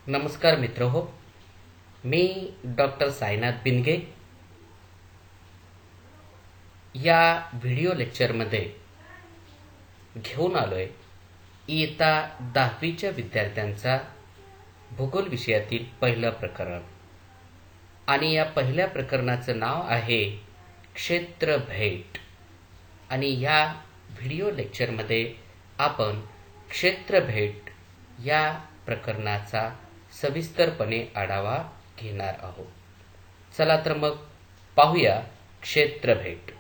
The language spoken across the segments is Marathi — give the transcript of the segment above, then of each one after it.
नमस्कार मित्र हो, मी डॉक्टर साईनाथ बिनगे या व्हिडिओ लेक्चरमध्ये घेऊन आलोय इयत्ता 10वीच्या विद्यार्थ्यांचा भूगोल विषयातील पहिलं प्रकरण. आणि या पहिल्या प्रकरणाचं नाव आहे क्षेत्र भेट. आणि या व्हिडिओ लेक्चरमध्ये आपण क्षेत्र भेट या प्रकरणाचा सविस्तरपणे आढावा घेणार आहोत. चला तर मग पाहूया क्षेत्र भेट.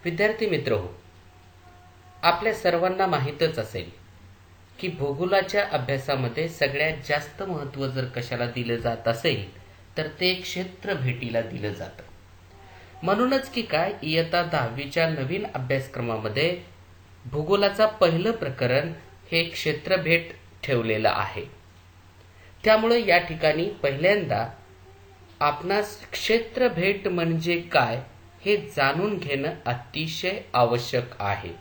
विद्यार्थी मित्र हो, आपल्या सर्वांना माहीतच असेल की भूगोलाच्या अभ्यासामध्ये सगळ्यात जास्त महत्त्व जर कशाला दिलं जात असेल तर ते क्षेत्र भेटीला दिलं जातं. म्हणूनच की काय, इयत्ता 10वीच्या नवीन अभ्यासक्रमामध्ये भूगोलाचा पहिलं प्रकरण हे क्षेत्र भेट ठेवलेलं आहे. त्यामुळे या ठिकाणी पहिल्यांदा आपणास क्षेत्र भेट म्हणजे काय हे जाणून घेणं अतिशय आवश्यक आहे.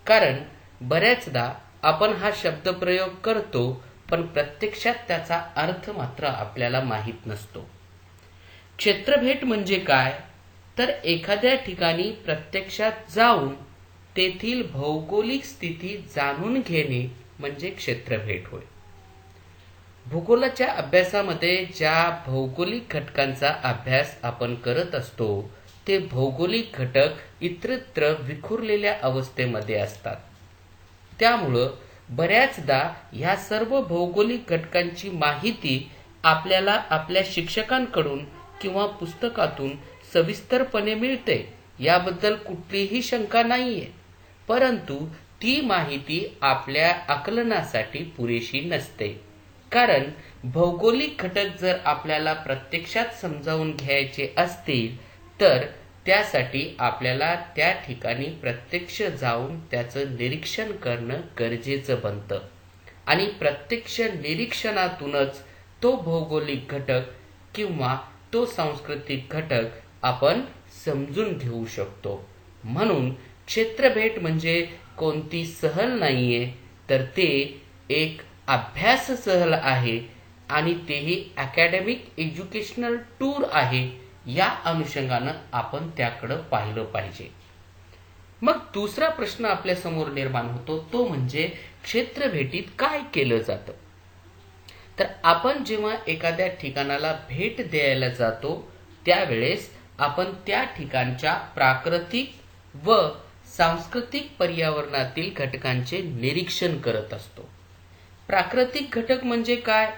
कारण बऱ्याचदा आपण हा शब्दप्रयोग करतो पण प्रत्यक्षात त्याचा अर्थ मात्र आपल्याला माहीत नसतो. क्षेत्रभेट म्हणजे काय तर एखाद्या ठिकाणी प्रत्यक्षात जाऊन तेथील भौगोलिक स्थिती जाणून घेणे म्हणजे क्षेत्रभेट होय. भूगोलाच्या अभ्यासामध्ये ज्या भौगोलिक घटकांचा अभ्यास आपण करत असतो ते भौगोलिक घटक इतरत्र विखुरलेल्या अवस्थेमध्ये असतात. त्यामुळं बऱ्याचदा ह्या सर्व भौगोलिक घटकांची माहिती आपल्याला आपल्या शिक्षकांकडून किंवा पुस्तकातून सविस्तरपणे मिळते, याबद्दल कुठलीही शंका नाहीये. परंतु ती माहिती आपल्या आकलनासाठी पुरेशी नसते. कारण भौगोलिक घटक जर आपल्याला प्रत्यक्षात समजावून घ्यायचे असतील तर त्यासाठी आपल्याला त्या ठिकाणी प्रत्यक्ष जाऊन त्याचं निरीक्षण करणं गरजेचं बनतं. आणि प्रत्यक्ष निरीक्षणातूनच तो भौगोलिक घटक किंवा तो सांस्कृतिक घटक आपण समजून घेऊ शकतो. म्हणून क्षेत्रभेट म्हणजे कोणती सहल नाहीये तर ते एक अभ्यास सहल आहे आणि तेही अकॅडमिक एज्युकेशनल टूर आहे. या अनुषंगानं आपण त्याकडे पाहिलं पाहिजे. मग दुसरा प्रश्न आपल्या समोर निर्माण होतो तो म्हणजे क्षेत्रभेटीत काय केलं जातं. तर आपण जेव्हा एखाद्या ठिकाणाला भेट द्यायला जातो त्यावेळेस आपण त्या ठिकाणच्या प्राकृतिक व सांस्कृतिक पर्यावरणातील घटकांचे निरीक्षण करत असतो. प्राकृतिक घटक म्हणजे काय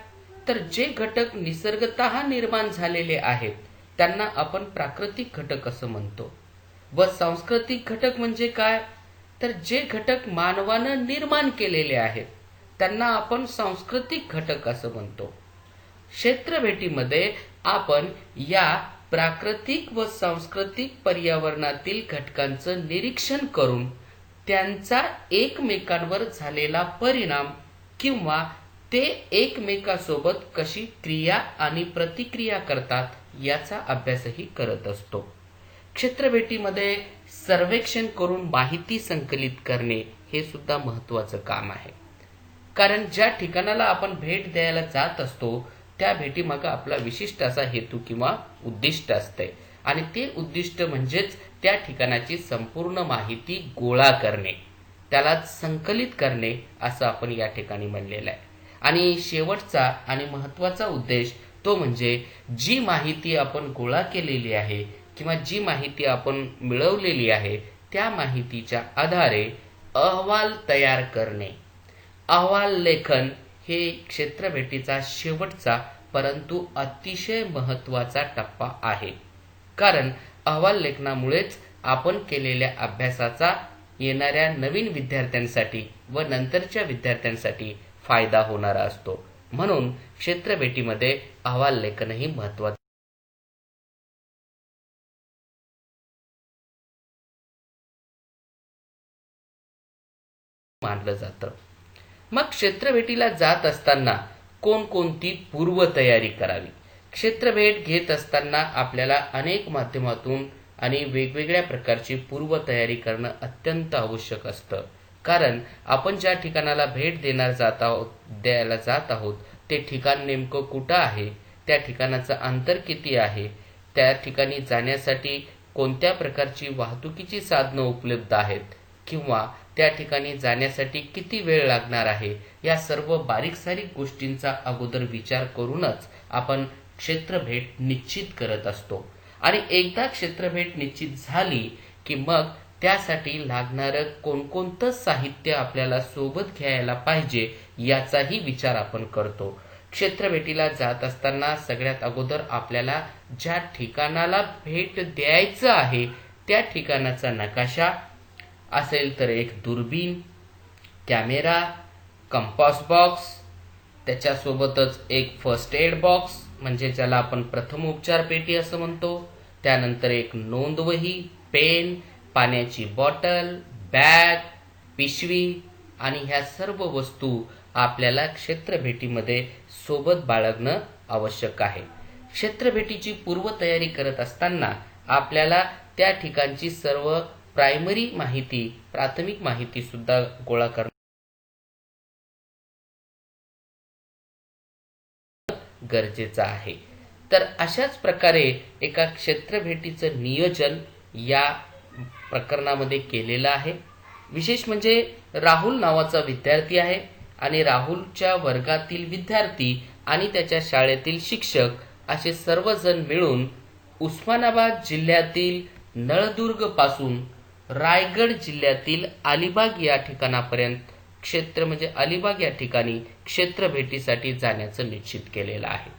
तर जे घटक निसर्गतः निर्माण झालेले आहेत त्यांना आपण प्राकृतिक घटक असं म्हणतो. व सांस्कृतिक घटक म्हणजे काय तर जे घटक मानवानं निर्माण केलेले आहेत त्यांना आपण सांस्कृतिक घटक असं म्हणतो. क्षेत्रभेटीमध्ये आपण या प्राकृतिक व सांस्कृतिक पर्यावरणातील घटकांचं निरीक्षण करून त्यांचा एकमेकांवर झालेला परिणाम किंवा ते एकमेकांसोबत कशी क्रिया आणि प्रतिक्रिया करतात याचा अभ्यासही करत असतो. क्षेत्रभेटीमध्ये सर्वेक्षण करून माहिती संकलित करणे हे सुद्धा महत्वाचं काम आहे. कारण ज्या ठिकाणाला आपण भेट द्यायला जात असतो त्या भेटीमागे आपला विशिष्ट असा हेतू किंवा उद्दिष्ट असते आणि ते उद्दिष्ट म्हणजेच त्या ठिकाणाची संपूर्ण माहिती गोळा करणे, त्याला संकलित करणे असं आपण या ठिकाणी म्हणलेलं आहे. आणि शेवटचा आणि महत्वाचा उद्देश तो म्हणजे जी माहिती आपण गोळा केलेली आहे किंवा जी माहिती आपण मिळवलेली आहे त्या माहितीच्या आधारे अहवाल तयार करणे. अहवाल लेखन हे क्षेत्रभेटीचा शेवटचा परंतु अतिशय महत्वाचा टप्पा आहे. कारण अहवाल लेखनामुळेच आपण केलेल्या अभ्यासाचा येणाऱ्या नवीन विद्यार्थ्यांसाठी व नंतरच्या विद्यार्थ्यांसाठी फायदा होणारा असतो. म्हणून क्षेत्रभेटीमध्ये अहवाल लेखनही महत्वाचं मानलं जातं. मग क्षेत्रभेटीला जात असताना कोणकोणती पूर्वतयारी करावी. क्षेत्रभेट घेत असताना आपल्याला अनेक माध्यमातून आणि वेगवेगळ्या प्रकारची पूर्वतयारी करणं अत्यंत आवश्यक असतं. कारण आपण ज्या ठिकाणाला भेट द्यायला जात आहोत ते ठिकाण नेमकं कुठं आहे, त्या ठिकाणाचं अंतर किती आहे, त्या ठिकाणी जाण्यासाठी कोणत्या प्रकारची वाहतुकीची साधनं उपलब्ध आहेत किंवा त्या ठिकाणी जाण्यासाठी किती वेळ लागणार आहे, या सर्व बारीक सारीक गोष्टींचा अगोदर विचार करूनच आपण क्षेत्रभेट निश्चित करत असतो. आणि एकदा क्षेत्रभेट निश्चित झाली की मग त्यासाठी लागणारं कोणकोणतं साहित्य आपल्याला सोबत घ्यायला पाहिजे याचाही विचार आपण करतो. क्षेत्रभेटीला जात असताना सगळ्यात अगोदर आपल्याला ज्या ठिकाणाला भेट द्यायचं आहे त्या ठिकाणाचा नकाशा असेल तर एक दुर्बीण, कॅमेरा, कंपास बॉक्स, त्याच्यासोबतच एक फर्स्ट एड बॉक्स म्हणजे ज्याला आपण प्रथम उपचार पेटी असं म्हणतो, त्यानंतर एक नोंदवही, पेन, पाण्याची बॉटल, बॅग, पिशवी आणि ह्या सर्व वस्तू आपल्याला क्षेत्रभेटीमध्ये सोबत बाळगणं आवश्यक आहे. क्षेत्रभेटीची पूर्वतयारी करत असताना आपल्याला त्या ठिकाणची सर्व प्राथमिक माहिती सुद्धा गोळा करणं गरजेचं आहे. तर अशाच प्रकारे एका क्षेत्रभेटीचं नियोजन या प्रकरणामध्ये केलेलं आहे. विशेष म्हणजे राहुल नावाचा विद्यार्थी आहे आणि राहुलच्या वर्गातील विद्यार्थी आणि त्याच्या शाळेतील शिक्षक असे सर्वजण मिळून उस्मानाबाद जिल्ह्यातील नळदुर्ग पासून रायगड जिल्ह्यातील अलिबाग या ठिकाणापर्यंत अलिबाग या ठिकाणी क्षेत्रभेटीसाठी जाण्याचं निश्चित केलेलं आहे.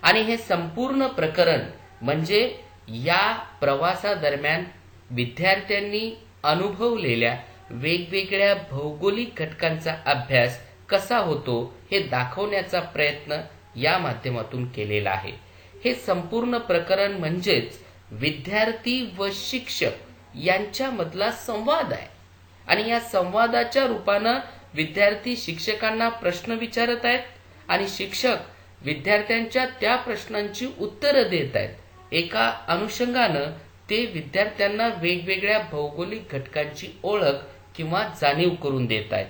आणि हे संपूर्ण प्रकरण म्हणजे या प्रवासादरम्यान विद्यार्थ्यांनी अनुभवलेल्या वेगवेगळ्या भौगोलिक घटकांचा अभ्यास कसा होतो हे दाखवण्याचा प्रयत्न या माध्यमातून केलेला आहे. हे संपूर्ण प्रकरण म्हणजेच विद्यार्थी व शिक्षक यांच्यामधला संवाद आहे आणि या संवादाच्या रूपानं विद्यार्थी शिक्षकांना प्रश्न विचारत आहेत आणि शिक्षक विद्यार्थ्यांच्या त्या प्रश्नांची उत्तरं देत आहेत. एका अनुषंगानं ते विद्यार्थ्यांना वेगवेगळ्या भौगोलिक घटकांची ओळख किंवा जाणीव करून देत आहेत.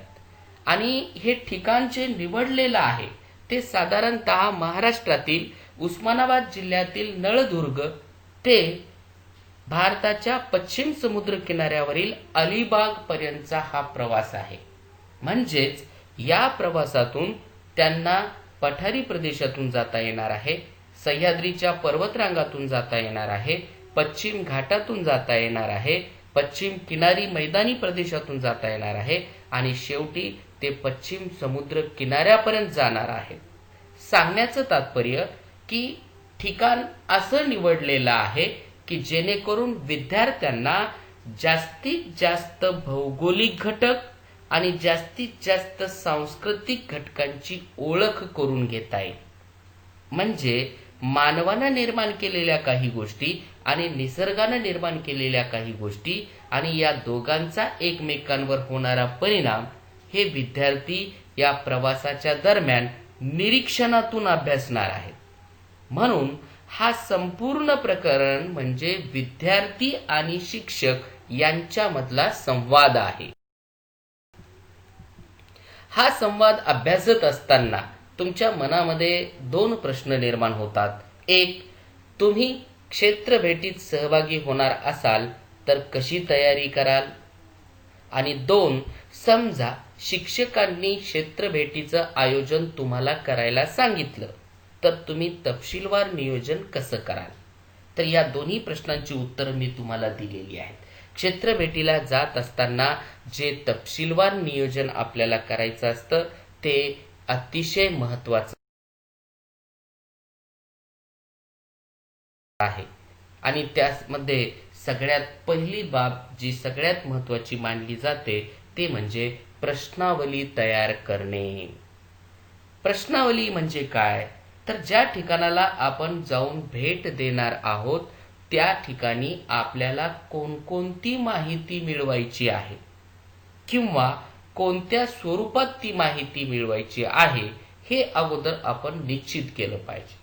आणि हे ठिकाण जे निवडलेलं आहे ते साधारणतः महाराष्ट्रातील उस्मानाबाद जिल्ह्यातील नळदुर्ग ते भारताच्या पश्चिम समुद्र किनाऱ्यावरील अलिबाग पर्यंतचा हा प्रवास आहे. म्हणजेच या प्रवासातून त्यांना पठारी प्रदेशातून जाता येणार आहे, सह्याद्रीच्या पर्वतरांगातून जाता येणार आहे, पश्चिम घाटातून जाता येणार आहे, पश्चिम किनारी मैदानी प्रदेशातून जाता येणार आहे आणि शेवटी ते पश्चिम समुद्र किनाऱ्यापर्यंत जाणार आहे. सांगण्याचं तात्पर्य की ठिकाण असं निवडलेलं आहे की जेणेकरून विद्यार्थ्यांना जास्तीत जास्त भौगोलिक घटक आणि जास्तीत जास्त सांस्कृतिक घटकांची ओळख करून घेता येईल. म्हणजे मानवानं निर्माण केलेल्या काही गोष्टी आणि निसर्गानं निर्माण केलेल्या काही गोष्टी आणि या दोघांचा एकमेकांवर होणारा परिणाम हे विद्यार्थी या प्रवासाच्या दरम्यान निरीक्षणातून अभ्यासणार आहेत. म्हणून हा संपूर्ण प्रकरण म्हणजे विद्यार्थी आणि शिक्षक यांच्यामधला संवाद आहे. हा संवाद अभ्यासत असताना तुमच्या मनामध्ये दोन प्रश्न निर्माण होतात. एक, तुम्ही क्षेत्रभेटीत सहभागी होणार असाल तर कशी तयारी कराल? आणि दोन, समजा शिक्षकांनी क्षेत्रभेटीचं आयोजन तुम्हाला करायला सांगितलं तर तुम्ही तपशीलवार नियोजन कसं कराल? तर या दोन्ही प्रश्नांची उत्तरं मी तुम्हाला दिलेली आहेत. क्षेत्रभेटीला जात असताना जे तपशीलवार नियोजन आपल्याला करायचं असतं ते अतिशय महत्वाचं आहे आणि त्यामध्ये सगळ्यात पहिली बाब जी सगळ्यात महत्वाची मानली जाते ते म्हणजे प्रश्नावली तयार करणे. प्रश्नावली म्हणजे काय? तर ज्या ठिकाणाला आपण जाऊन भेट देणार आहोत त्या ठिकाणी आपल्याला कोणकोणती माहिती मिळवायची आहे किंवा कोणत्या स्वरूपात ती माहिती मिळवायची आहे हे अगोदर आपण निश्चित केलं पाहिजे.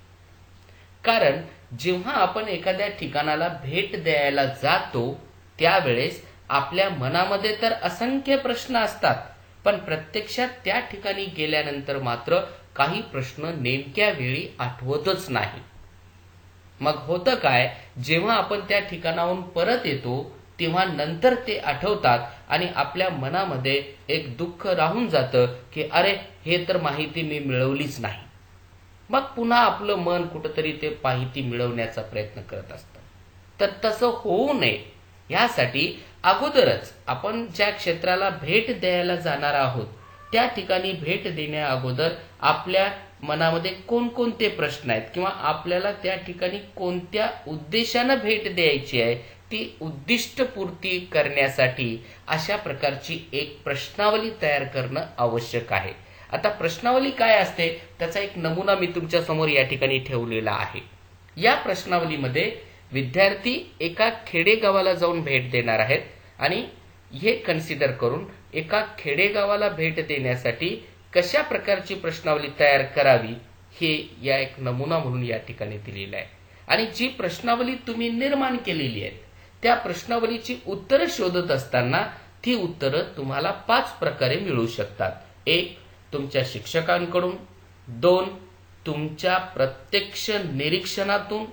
कारण जेव्हा आपण एखाद्या ठिकाणाला भेट द्यायला जातो त्यावेळेस आपल्या मनामध्ये तर असंख्य प्रश्न असतात, पण प्रत्यक्षात त्या ठिकाणी गेल्यानंतर मात्र काही प्रश्न नेमक्या वेळी आठवतच नाही. मग होतं काय, जेव्हा आपण त्या ठिकाणाहून परत येतो तेव्हा नंतर ते आठवतात आणि आपल्या मनामध्ये एक दुःख राहून जातं की अरे, हे तर माहिती मी मिळवलीच नाही. मग पुन्हा आपलं मन कुठंतरी ते माहिती मिळवण्याचा प्रयत्न करत असतं. तर तसं होऊ नये यासाठी अगोदरच आपण ज्या क्षेत्राला भेट द्यायला जाणार आहोत त्या ठिकाणी भेट देण्या अगोदर आपल्या मनामध्ये कोणकोणते प्रश्न आहेत किंवा आपल्याला त्या ठिकाणी कोणत्या उद्देशानं भेट द्यायची आहे ती उद्दिष्टपूर्ती करण्यासाठी अशा प्रकारची एक प्रश्नावली तयार करणं आवश्यक आहे. आता प्रश्नावली काय असते त्याचा एक नमुना मी तुमच्या समोर या ठिकाणी ठेवलेला आहे. या प्रश्नावलीमध्ये विद्यार्थी एका खेडेगावाला जाऊन भेट देणार आहेत आणि हे कन्सिडर करून एका खेडेगावाला भेट देण्यासाठी कशा प्रकारची प्रश्नावली तयार करावी हे या एक नमुना म्हणून या ठिकाणी दिलेला आहे. आणि जी प्रश्नावली तुम्ही निर्माण केलेली आहे त्या प्रश्नावलीची उत्तरं शोधत असताना ती उत्तरं तुम्हाला 5 प्रकारे मिळू शकतात. 1. तुमच्या शिक्षकांकडून. 2. तुमच्या प्रत्यक्ष निरीक्षणातून.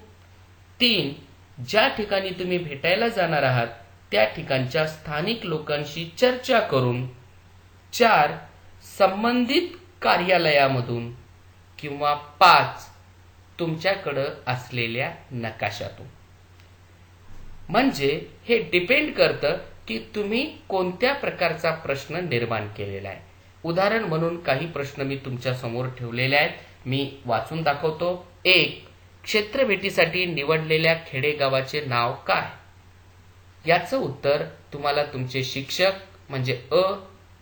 3. ज्या ठिकाणी तुम्ही भेटायला जाणार आहात त्या ठिकाणच्या स्थानिक लोकांशी चर्चा करून. 4. संबंधित कार्यालयामधून. किंवा 5. तुमच्याकडं असलेल्या नकाशातून. म्हणजे हे डिपेंड करतं की तुम्ही कोणत्या प्रकारचा प्रश्न निर्माण केलेला आहे. उदाहरण म्हणून काही प्रश्न मी तुमच्या समोर ठेवलेले आहेत, मी वाचून दाखवतो. 1. क्षेत्रभेटीसाठी निवडलेल्या खेडेगावाचे नाव काय? याचं उत्तर तुम्हाला तुमचे शिक्षक म्हणजे अ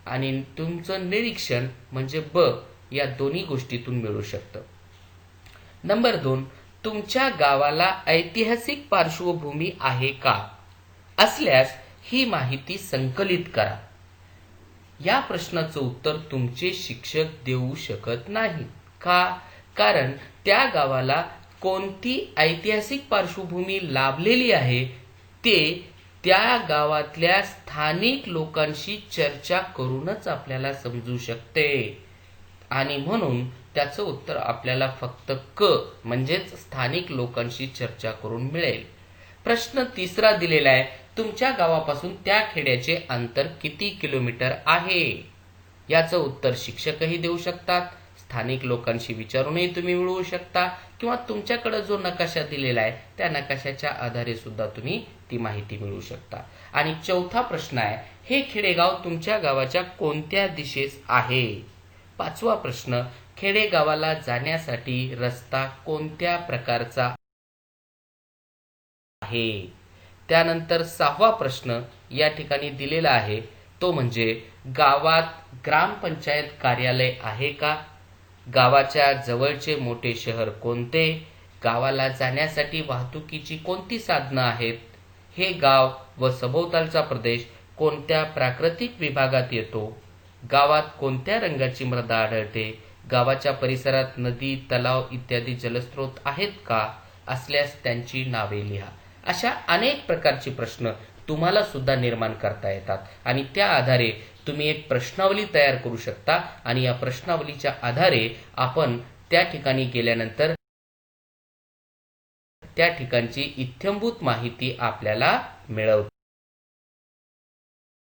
आणि तुमचं निरीक्षण म्हणजे ब या दोन्ही गोष्टीतून मिळू शकतं. नंबर 2. तुमच्या गावाला ऐतिहासिक पार्श्वभूमी आहे का? असल्यास ही माहिती संकलित करा. या प्रश्नाचं उत्तर तुमचे शिक्षक देऊ शकत नाहीत. का? कारण त्या गावाला कोणती ऐतिहासिक पार्श्वभूमी लाभलेली आहे ते त्या गावातल्या स्थानिक लोकांशी चर्चा करूनच आपल्याला समजू शकते. आणि म्हणून त्याचं उत्तर आपल्याला फक्त क म्हणजेच स्थानिक लोकांशी चर्चा करून मिळेल. प्रश्न 3 दिलेला आहे. तुमच्या गावापासून त्या खेड्याचे अंतर किती किलोमीटर आहे? याचं उत्तर शिक्षकही देऊ शकतात, स्थानिक लोकांशी विचारूनही तुम्ही मिळवू शकता किंवा तुमच्याकडे जो नकाशा दिलेला आहे त्या नकाशाच्या आधारे सुद्धा तुम्ही ती माहिती मिळवू शकता. आणि 4था प्रश्न आहे, हे खेडेगाव तुमच्या गावाच्या कोणत्या दिशेस आहे? 5वा प्रश्न, खेडेगावाला जाण्यासाठी रस्ता कोणत्या प्रकारचा आहे? त्यानंतर 6वा प्रश्न या ठिकाणी दिलेला आहे तो म्हणजे गावात ग्रामपंचायत कार्यालय आहे का? गावाच्या जवळचे मोठे शहर कोणते? गावाला जाण्यासाठी वाहतुकीची कोणती साधनं आहेत? हे गाव व सभोवतालचा प्रदेश कोणत्या प्राकृतिक विभागात येतो? गावात कोणत्या रंगाची मृदा आढळते? गावाच्या परिसरात नदी, तलाव इत्यादी जलस्रोत आहेत का? असल्यास त्यांची नावे लिहा. अशा अनेक प्रकारचे प्रश्न तुम्हाला सुद्धा निर्माण करता येतात आणि त्या आधारे तुम्ही एक प्रश्नावली तयार करू शकता आणि या प्रश्नावलीच्या आधारे आपण त्या ठिकाणी गेल्यानंतर त्या ठिकाणची इत्थंभूत माहिती आपल्याला मिळवता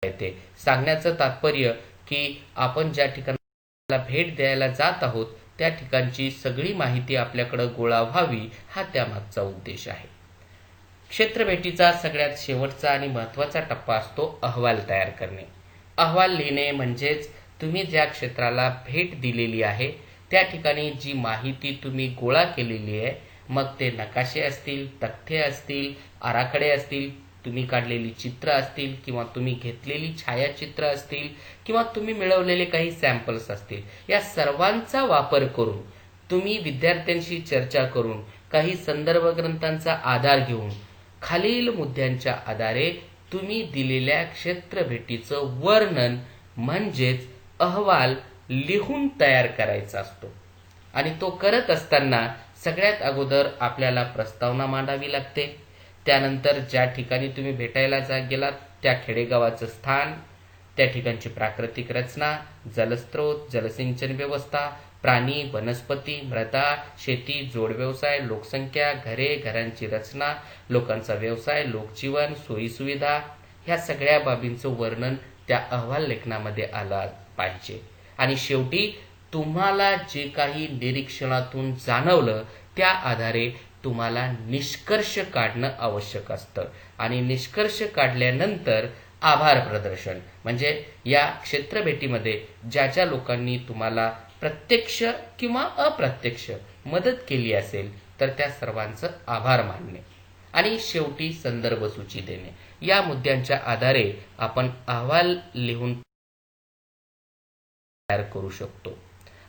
येते. सांगण्याचं तात्पर्य की आपण ज्या ठिकाणाला भेट द्यायला जात आहोत त्या ठिकाणची सगळी माहिती आपल्याकडे गोळा व्हावी हा त्यामागचा उद्देश आहे. क्षेत्रभेटीचा सगळ्यात शेवटचा आणि महत्वाचा टप्पा असतो अहवाल तयार करणे. अहवाल लिहिणे म्हणजेच तुम्ही ज्या क्षेत्राला भेट दिलेली आहे त्या ठिकाणी जी माहिती तुम्ही गोळा केलेली आहे, मग ते नकाशे असतील, तथ्ये असतील, आराखडे असतील, तुम्ही काढलेली चित्र असतील किंवा तुम्ही घेतलेली छायाचित्र असतील किंवा तुम्ही मिळवलेले काही सॅम्पल्स असतील, या सर्वांचा वापर करून तुम्ही विद्यार्थ्यांशी चर्चा करून काही संदर्भ ग्रंथांचा आधार घेऊन खालील मुद्द्यांच्या आधारे तुम्ही दिलेल्या क्षेत्रभेटीचं वर्णन म्हणजेच अहवाल लिहून तयार करायचा असतो. आणि तो करत असताना सगळ्यात अगोदर आपल्याला प्रस्तावना मांडावी लागते. त्यानंतर ज्या ठिकाणी तुम्ही भेटायला गेलात त्या खेडेगावाचं स्थान, त्या ठिकाणची प्राकृतिक रचना, जलस्रोत, जलसिंचन व्यवस्था, प्राणी, वनस्पती, मृदा, शेती, जोडव्यवसाय, लोकसंख्या, घरे, घरांची रचना, लोकांचा व्यवसाय, लोकजीवन, सोयीसुविधा, ह्या सगळ्या बाबींचं वर्णन त्या अहवाल लेखनामध्ये आलं पाहिजे. आणि शेवटी तुम्हाला जे काही निरीक्षणातून जाणवलं त्या आधारे तुम्हाला निष्कर्ष काढणं आवश्यक असतं. आणि निष्कर्ष काढल्यानंतर आभार प्रदर्शन, म्हणजे या क्षेत्रभेटीमध्ये ज्या ज्या लोकांनी तुम्हाला प्रत्यक्ष किंवा अप्रत्यक्ष मदत केली असेल तर त्या सर्वांचं आभार मानणे आणि शेवटी संदर्भ सूची देणे, या मुद्द्यांच्या आधारे आपण अहवाल लिहून तयार करू शकतो.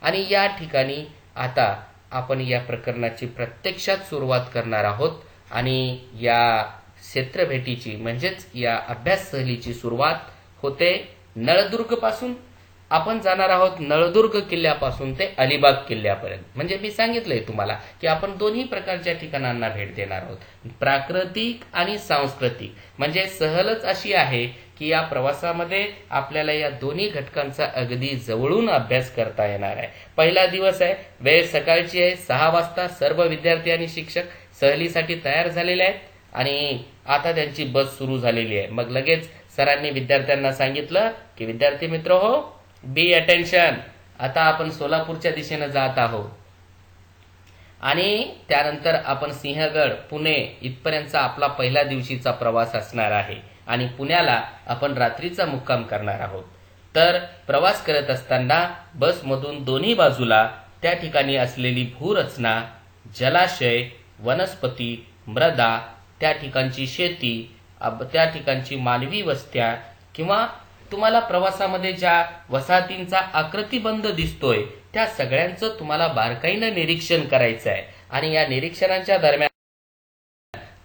आणि या ठिकाणी आता आपण या प्रकरणाची प्रत्यक्षात सुरुवात करणार आहोत. आणि या क्षेत्रभेटीची म्हणजेच या अभ्यास सहलीची सुरुवात होते नळदुर्ग पासून. आपण जाणार आहोत नळदुर्ग किल्ल्यापासून ते अलिबाग किल्ल्यापर्यंत. म्हणजे मी सांगितलंय तुम्हाला की आपण दोन्ही प्रकारच्या ठिकाणांना भेट देणार आहोत, प्राकृतिक आणि सांस्कृतिक. म्हणजे सहलच अशी आहे की या प्रवासामध्ये आपल्याला या दोन्ही घटकांचा अगदी जवळून अभ्यास करता येणार आहे. पहिला दिवस आहे, वेळ सकाळची आहे, 6 वाजता सर्व विद्यार्थी आणि शिक्षक सहलीसाठी तयार झालेले आहेत आणि आता त्यांची बस सुरू झालेली आहे. मग लगेच सरांनी विद्यार्थ्यांना सांगितलं की विद्यार्थी मित्र हो, बी अटेन्शन, आता आपण सोलापूरच्या दिशेनं जात आहोत आणि त्यानंतर आपण सिंहगड, पुणे इथपर्यंतचा आपला पहिल्या दिवशीचा प्रवास असणार आहे आणि पुण्याला आपण रात्रीचा मुक्काम करणार आहोत. तर प्रवास करत असताना बसमधून दोन्ही बाजूला त्या ठिकाणी असलेली भूरचना, जलाशय, वनस्पती, मृदा, त्या ठिकाणची शेती, त्या ठिकाणची मानवी वस्त्या किंवा तुम्हाला प्रवासामध्ये ज्या वसाहतींचा आकृतिबंध दिसतोय त्या सगळ्यांचं तुम्हाला बारकाईनं निरीक्षण करायचं आहे. आणि या निरीक्षणाच्या दरम्यान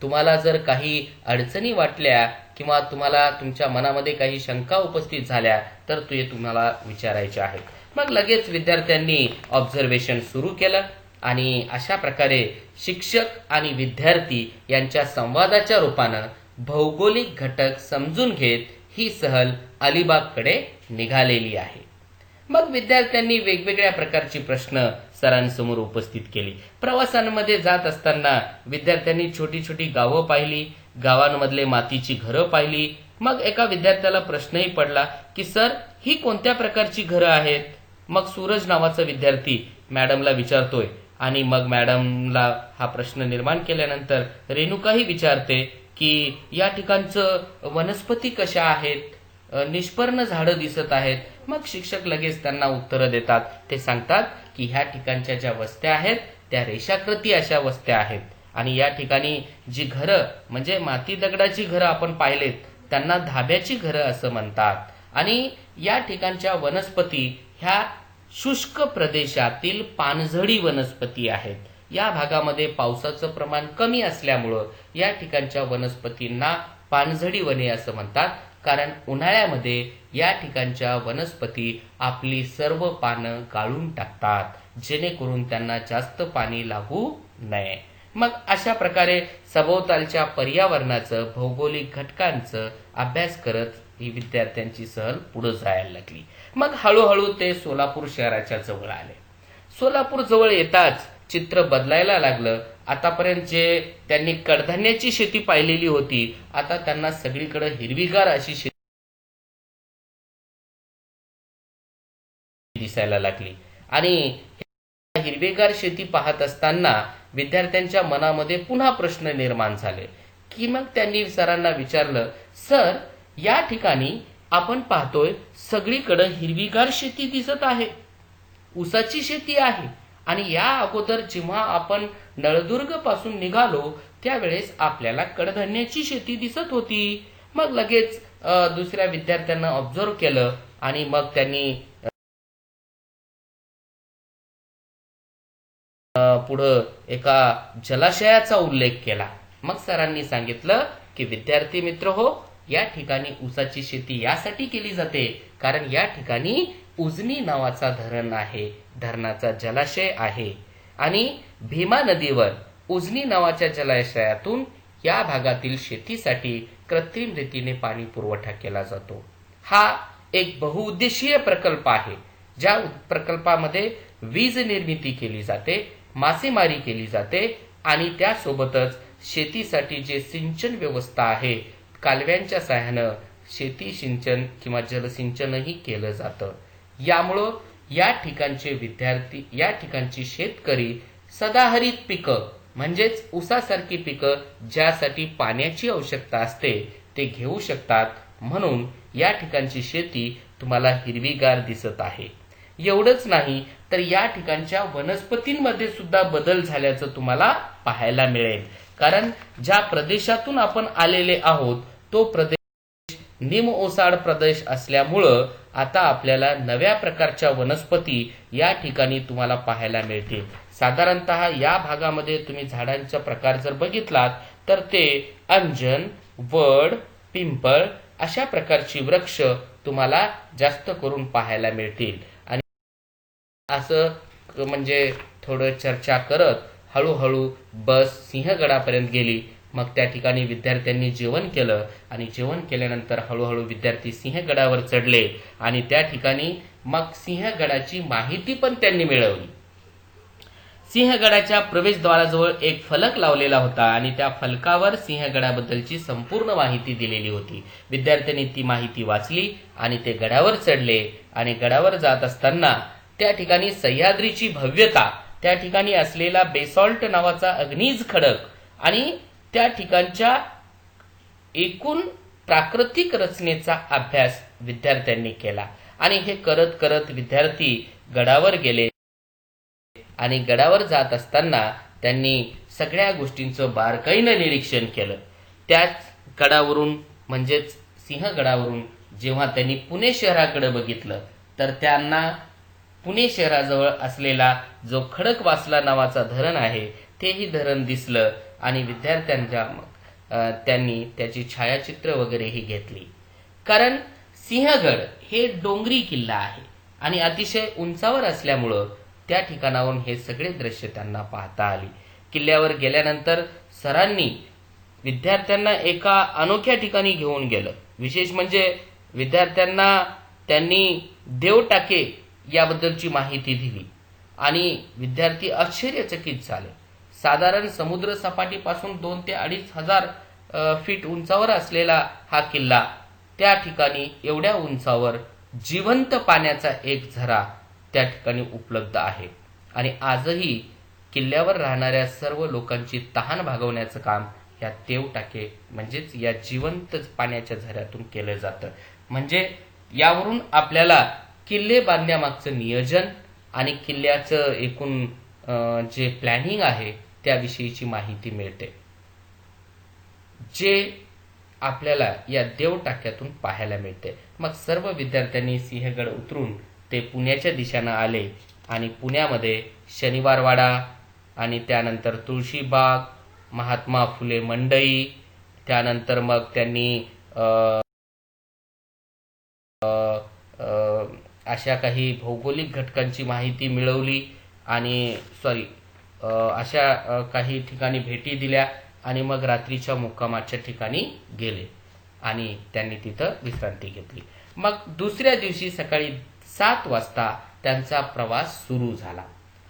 तुम्हाला जर काही अडचणी वाटल्या किंवा तुम्हाला तुमच्या मनामध्ये काही शंका उपस्थित झाल्या तर ते तुम्हाला विचारायचे आहेत. मग लगेच विद्यार्थ्यांनी ऑब्झर्वेशन सुरू केलं आणि अशा प्रकारे शिक्षक आणि विद्यार्थी यांच्या संवादाच्या रूपानं भौगोलिक घटक समजून घेत ही सहल अलिबागकडे निघालेली आहे. मग विद्यार्थ्यांनी वेगवेगळ्या प्रकारची प्रश्न सरांसमोर उपस्थित केली. प्रवासांमध्ये जात असताना विद्यार्थ्यांनी छोटी छोटी गावं पाहिली, गावांमधले मातीची घरं पाहिली. मग एका विद्यार्थ्याला प्रश्नही पडला की सर, ही कोणत्या प्रकारची घरं आहेत? मग सूरज नावाचा विद्यार्थी मॅडमला विचारतोय आणि मग मॅडमला हा प्रश्न निर्माण केल्यानंतर रेणुकाही विचारते की या ठिकाणचं वनस्पती कशा आहेत, निष्पर्ण झाडं दिसत आहेत. मग शिक्षक लगेच त्यांना उत्तरं देतात. ते सांगतात की ह्या ठिकाणच्या ज्या वस्त्या आहेत त्या रेषाकृती अशा वस्त्या आहेत आणि या ठिकाणी जी घरं म्हणजे माती दगडाची घरं आपण पाहिलेत त्यांना धाब्याची घरं असं म्हणतात. आणि या ठिकाणच्या वनस्पती ह्या शुष्क प्रदेशातील पानझडी वनस्पती आहेत. या भागामध्ये पावसाचं प्रमाण कमी असल्यामुळं या ठिकाणच्या वनस्पतींना पानझडी वने असं म्हणतात, कारण उन्हाळ्यामध्ये या ठिकाणच्या वनस्पती आपली सर्व पानं गाळून टाकतात जेणेकरून त्यांना जास्त पाणी लागू नये. मग अशा प्रकारे सभोवतालच्या पर्यावरणाचं, भौगोलिक घटकांचं अभ्यास करत ही विद्यार्थ्यांची सहल पुढे जायला लागली. मग हळूहळू ते सोलापूर शहराच्या जवळ आले. सोलापूर जवळ येताच चित्र बदलायला लागलं. आतापर्यंत जे त्यांनी कडधान्याची शेती पाहिलेली होती, आता त्यांना सगळीकडे हिरवीगार अशी शेती दिसायला लागली. आणि हिरवीगार शेती पाहत असताना विद्यार्थ्यांच्या मनामध्ये पुन्हा प्रश्न निर्माण झाले की मग त्यांनी सरांना विचारलं, सर, या ठिकाणी आपण पाहतोय सगळीकडे हिरवीगार शेती दिसत आहे, ऊसाची शेती आहे आणि या अगोदर जेव्हा आपण नळदुर्ग पासून निघालो त्यावेळेस आपल्याला कडधान्याची शेती दिसत होती. मग लगेच दुसऱ्या विद्यार्थ्यांना ऑब्झर्व केलं आणि मग त्यांनी पुढं एका जलाशयाचा उल्लेख केला. मग सरांनी सांगितलं की विद्यार्थी मित्र हो, या ठिकाणी ऊसाची शेती यासाठी केली जाते कारण या ठिकाणी उजनी नावाचा धरण आहे, धरणाचा जलाशय आहे आणि भीमा नदीवर उजनी नावाच्या जलाशयातून या भागातील शेतीसाठी कृत्रिम रीतीने पाणी पुरवठा केला जातो. हा एक बहुउद्देशीय प्रकल्प आहे. ज्या प्रकल्पामध्ये वीज निर्मिती केली जाते, मासेमारी केली जाते आणि त्यासोबतच शेतीसाठी जे सिंचन व्यवस्था आहे, कालव्यांच्या सहाय्यानं शेती सिंचन किंवा जलसिंचनही केलं जातं. यामुळं या ठिकाणचे विद्यार्थी, या ठिकाणची शेतकरी सदाहरित पिकं म्हणजेच ऊसासारखी पिकं ज्यासाठी पाण्याची आवश्यकता असते ते घेऊ शकतात. म्हणून या ठिकाणची शेती तुम्हाला हिरवीगार दिसत आहे. एवढंच नाही तर या ठिकाणच्या वनस्पतींमध्ये सुद्धा बदल झाल्याचं तुम्हाला पाहायला मिळेल. कारण ज्या प्रदेशातून आपण आलेले आहोत तो प्रदेश निम ओसाड प्रदेश असल्यामुळं आता आपल्याला नव्या प्रकारच्या वनस्पती या ठिकाणी तुम्हाला पाहायला मिळतील. साधारणतः या भागामध्ये तुम्ही झाडांचा प्रकार जर बघितलात तर ते अंजन, वड, पिंपळ अशा प्रकारची वृक्ष तुम्हाला जास्त करून पाहायला मिळतील. आणि असं म्हणजे थोडं चर्चा करत हळूहळू बस सिंहगडापर्यंत गेली. मग त्या ठिकाणी विद्यार्थ्यांनी जेवण केलं आणि जेवण केल्यानंतर हळूहळू विद्यार्थी सिंहगडावर चढले आणि त्या ठिकाणी मग सिंहगडाची माहिती पण त्यांनी मिळवली. सिंहगडाच्या प्रवेशद्वाराजवळ एक फलक लावलेला होता आणि त्या फलकावर सिंहगडाबद्दलची संपूर्ण माहिती दिलेली होती. विद्यार्थ्यांनी ती माहिती वाचली आणि ते गडावर चढले आणि गडावर जात असताना त्या ठिकाणी सह्याद्रीची भव्यता, त्या ठिकाणी असलेला बेसॉल्ट नावाचा अग्नीज खडक आणि त्या ठिकाणच्या एकूण प्राकृतिक रचनेचा अभ्यास विद्यार्थ्यांनी केला. आणि हे करत करत विद्यार्थी गडावर गेले आणि गडावर जात असताना त्यांनी सगळ्या गोष्टींचं बारकाईनं निरीक्षण केलं. त्याच गडावरून म्हणजेच सिंहगडावरून जेव्हा त्यांनी पुणे शहराकडे बघितलं तर त्यांना पुणे शहराजवळ असलेला जो खडकवासला नावाचा धरण आहे तेही धरण दिसलं आणि विद्यार्थ्यांच्या त्यांनी त्याची छायाचित्र वगैरेही घेतली. कारण सिंहगड हे डोंगरी किल्ला आहे आणि अतिशय उंचावर असल्यामुळं त्या ठिकाणावरून हे सगळे दृश्य त्यांना पाहता आली. किल्ल्यावर गेल्यानंतर सरांनी विद्यार्थ्यांना एका अनोख्या ठिकाणी घेऊन गेलं. विशेष म्हणजे विद्यार्थ्यांना त्यांनी देवटाके याबद्दलची माहिती दिली आणि विद्यार्थी आश्चर्यचकित झाले. साधारण समुद्र सपाटीपासून 2 ते 2,500 फीट उंचावर असलेला हा किल्ला, त्या ठिकाणी एवढ्या उंचावर जिवंत पाण्याचा एक झरा त्या ठिकाणी उपलब्ध आहे आणि आजही किल्ल्यावर राहणाऱ्या सर्व लोकांची तहान भागवण्याचं काम या देवटाके म्हणजेच या जिवंत पाण्याच्या झऱ्यातून केलं जातं. म्हणजे यावरून आपल्याला किल्ले बांधण्यामागचं नियोजन आणि किल्ल्याचं एकूण जे प्लॅनिंग आहे त्याविषयीची माहिती मिळते, जे आपल्याला या देवटाक्यातून पाहायला मिळते. मग सर्व विद्यार्थ्यांनी सिंहगड उतरून ते पुण्याच्या दिशेनं आले आणि पुण्यामध्ये शनिवारवाडा आणि त्यानंतर तुळशीबाग, महात्मा फुले मंडई, त्यानंतर मग त्यांनी अशा काही भौगोलिक घटकांची माहिती मिळवली आणि अशा काही ठिकाणी भेटी दिल्या आणि मग रात्रीच्या मुक्कामाच्या ठिकाणी गेले आणि त्यांनी तिथं विश्रांती घेतली. मग दुसऱ्या दिवशी सकाळी 7 वाजता त्यांचा प्रवास सुरू झाला.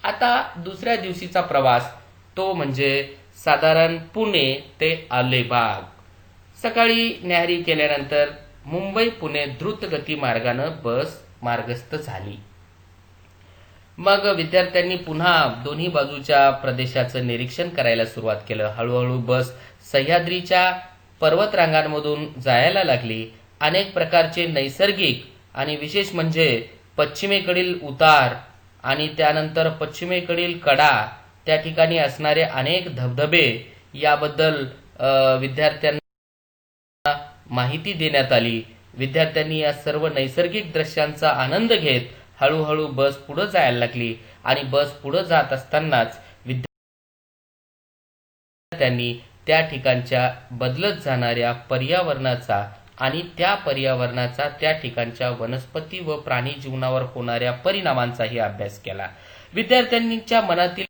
आता दुसऱ्या दिवशीचा प्रवास तो म्हणजे साधारण पुणे ते अलिबाग. सकाळी न्याहारी केल्यानंतर मुंबई पुणे द्रुतगती मार्गानं बस मार्गस्थ झाली. मग विद्यार्थ्यांनी पुन्हा दोन्ही बाजूच्या प्रदेशाचं निरीक्षण करायला सुरुवात केलं. हळूहळू बस सह्याद्रीच्या पर्वतरांगांमधून जायला लागली. अनेक प्रकारचे नैसर्गिक आणि विशेष म्हणजे पश्चिमेकडील उतार आणि त्यानंतर पश्चिमेकडील कडा, त्या ठिकाणी असणारे अनेक धबधबे याबद्दल विद्यार्थ्यांना माहिती देण्यात आली. विद्यार्थ्यांनी या सर्व नैसर्गिक दृश्यांचा आनंद घेत हळूहळू बस पुढे जायला लागली आणि बस पुढे जात असतानाच विद्यार्थ्यांनी त्या ठिकाणच्या बदलत जाणाऱ्या पर्यावरणाचा आणि त्या पर्यावरणाचा त्या ठिकाणच्या वनस्पती व प्राणी जीवनावर होणाऱ्या परिणामांचाही अभ्यास केला. विद्यार्थ्यांच्या मनातील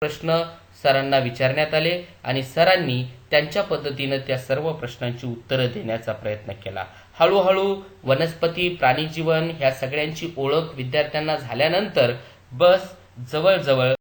प्रश्न सरांना विचारण्यात आले आणि सरांनी त्यांच्या पद्धतीनं त्या सर्व प्रश्नांची उत्तरं देण्याचा प्रयत्न केला. हळूहळू वनस्पती, प्राणीजीवन ह्या सगळ्यांची ओळख विद्यार्थ्यांना झाल्यानंतर बस जवळजवळ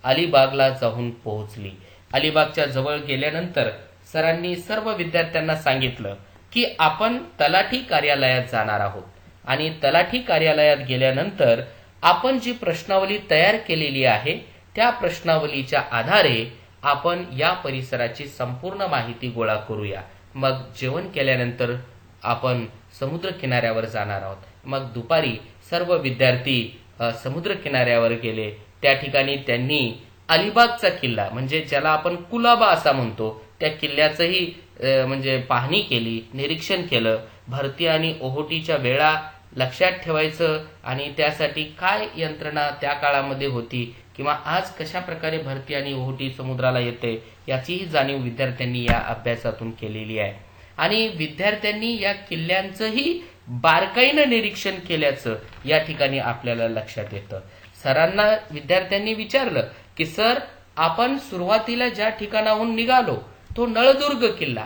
अलिबागला जाऊन पोहोचली. अलिबागच्या जवळ गेल्यानंतर सरांनी सर्व विद्यार्थ्यांना सांगितलं की आपण तलाठी कार्यालयात जाणार आहोत आणि तलाठी कार्यालयात गेल्यानंतर आपण जी प्रश्नावली तयार केलेली आहे त्या प्रश्नावलीच्या आधारे आपण या परिसराची संपूर्ण माहिती गोळा करूया. मग जेवण केल्यानंतर आपण समुद्र किनाऱ्यावर जाणार आहोत. मग दुपारी सर्व विद्यार्थी समुद्र किनाऱ्यावर गेले. त्या ठिकाणी त्यांनी अलिबागचा किल्ला म्हणजे ज्याला आपण कुलाबा असा म्हणतो त्या किल्ल्याचंही म्हणजे पाहणी केली, निरीक्षण केलं. भरती आणि ओहोटीच्या वेळा लक्षात ठेवायचं आणि त्यासाठी काय यंत्रणा त्या काळामध्ये होती किंवा आज कशा प्रकारे भरती आणि ओहोटी समुद्राला येते याचीही जाणीव विद्यार्थ्यांनी या अभ्यासातून केलेली आहे. आणि विद्यार्थ्यांनी या किल्ल्यांचंही बारकाईनं निरीक्षण केल्याचं या ठिकाणी आपल्याला लक्षात येतं. सरांना विद्यार्थ्यांनी विचारलं की सर, आपण सुरुवातीला ज्या ठिकाणाहून निघालो तो नळदुर्ग किल्ला,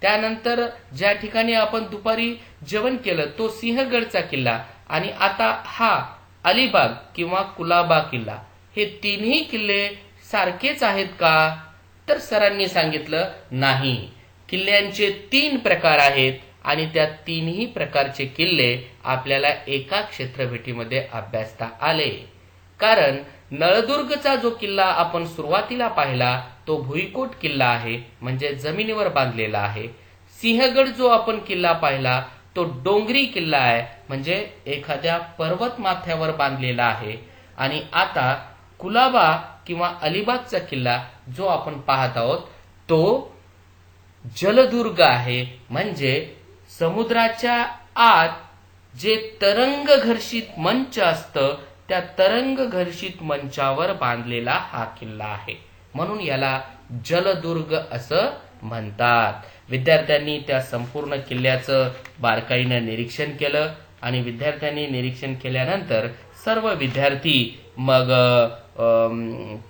त्यानंतर ज्या ठिकाणी आपण दुपारी जेवण केलं तो सिंहगडचा किल्ला आणि आता हा अलिबाग किंवा कुलाबा किल्ला, हे तिन्ही किल्ले सारखेच आहेत का? तर सरांनी सांगितलं नाही, किल्ल्यांचे 3 प्रकार आहेत आणि त्या तीनही प्रकारचे किल्ले आपल्याला एका क्षेत्रफेटीमध्ये अभ्यासता आले. कारण नळदुर्गचा जो किल्ला आपण सुरुवातीला पाहिला तो भुईकोट किल्ला आहे म्हणजे जमिनीवर बांधलेला आहे. सिंहगड जो आपण किल्ला पाहिला तो डोंगरी किल्ला आहे म्हणजे एखाद्या पर्वत माथ्यावर बांधलेला आहे. आणि आता कुलाबा किंवा अलिबागचा किल्ला जो आपण पाहत आहोत तो जलदुर्ग आहे म्हणजे समुद्राच्या आत जे तरंग घर्षित मंच असतं त्या तरंग घर्षित मंचावर बांधलेला हा किल्ला आहे, म्हणून याला जलदुर्ग असं म्हणतात. विद्यार्थ्यांनी त्या संपूर्ण किल्ल्याचं बारकाईनं निरीक्षण केलं आणि विद्यार्थ्यांनी निरीक्षण केल्यानंतर सर्व विद्यार्थी मग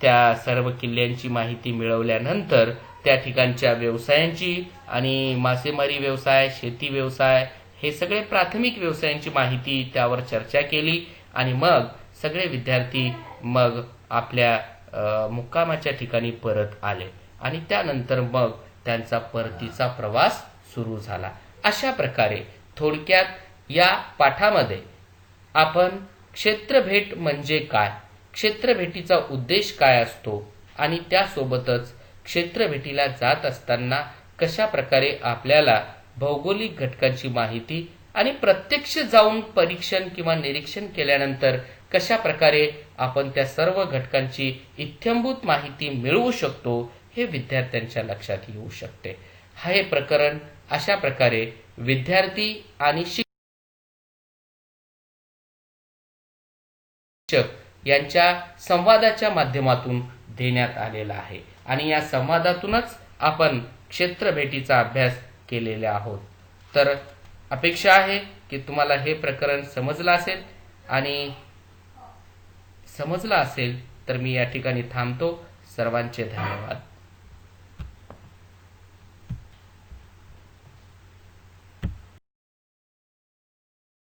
त्या सर्व किल्ल्यांची माहिती मिळवल्यानंतर त्या ठिकाणच्या व्यवसायांची आणि मासेमारी व्यवसाय, शेती व्यवसाय हे सगळे प्राथमिक व्यवसायांची माहिती त्यावर चर्चा केली आणि मग सगळे विद्यार्थी मग आपल्या मुक्कामाच्या ठिकाणी परत आले आणि त्यानंतर मग त्यांचा परतीचा प्रवास सुरू झाला. अशा प्रकारे थोडक्यात या पाठामध्ये आपण क्षेत्रभेट म्हणजे काय, क्षेत्रभेटीचा उद्देश काय असतो आणि त्यासोबतच क्षेत्रभेटीला जात असताना कशा प्रकारे आपल्याला भौगोलिक घटकांची माहिती आणि प्रत्यक्ष जाऊन परीक्षण किंवा निरीक्षण केल्यानंतर कशा प्रकारे आपण त्या सर्व घटकांची इत्थंभूत माहिती मिळवू शकतो हे विद्यार्थ्यांच्या लक्षात येऊ शकते. हे प्रकरण अशा प्रकारे विद्यार्थी आणि शिक्षक यांच्या संवादाच्या माध्यमातून देण्यात आलेला आहे आणि या संवादातूनच आपण क्षेत्रभेटीचा अभ्यास केलेला आहोत. तर अपेक्षा आहे की तुम्हाला हे प्रकरण समजलं असेल आणि समजलं असेल तर मी या ठिकाणी थांबतो. सर्वांचे धन्यवाद.